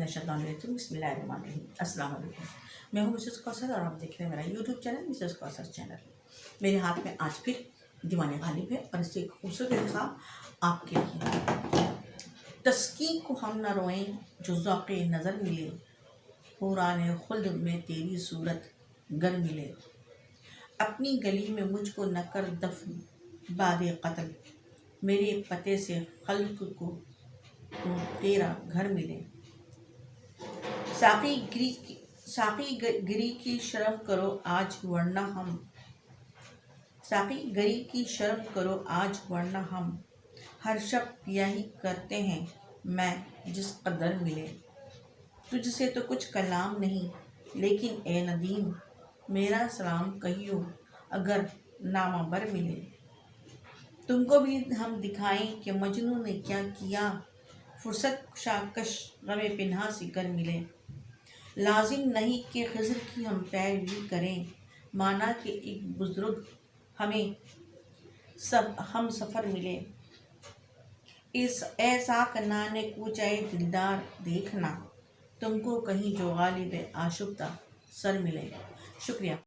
मिनश्शैतानिर रजीम बिस्मिल्लाहिर्रहमानिर्रहीम। अस्सलाम वालेकुम। मैं हूँ मिसेस कौसर और आप देख रहे हैं मेरा YouTube channel Mrs Kausar channel. मेरे हाथ में आज फिर दीवाने गालिब है और इससे एक खूबसूरत इंतखाब आपके लिए। तस्कीन को हम न रोएं जो ज़ौक़े नज़र मिले, हुराने खुल्द में तेरी सूरत गर मिले। अपनी गली में मुझको न कर दफ़न बादे क़त्ल, मेरे पते से खल्क़ को तेरा घर मिले। साक़ी गिरी की शर्म करो आज वरना हम, साक़ी गिरी की शर्म करो आज वरना हम, हर शब यही करते हैं मैं जिस कदर मिले। तुझसे तो कुछ कलाम नहीं लेकिन ए नदीम, मेरा सलाम कहियो अगर नामबर मिले। तुमको भी हम दिखाएं कि मजनू ने क्या किया, फुर्सत शाकश गमे पिन्हा से कर मिले। लाजिम नहीं कि खिज़र की हम पैरवी करें, माना कि एक बुजुर्ग हमें हम सफ़र मिले। इस ऐसा कनाने कूचाए दिलदार देखना, तुमको कहीं जो गालिब आशुक्ता सर मिले। शुक्रिया।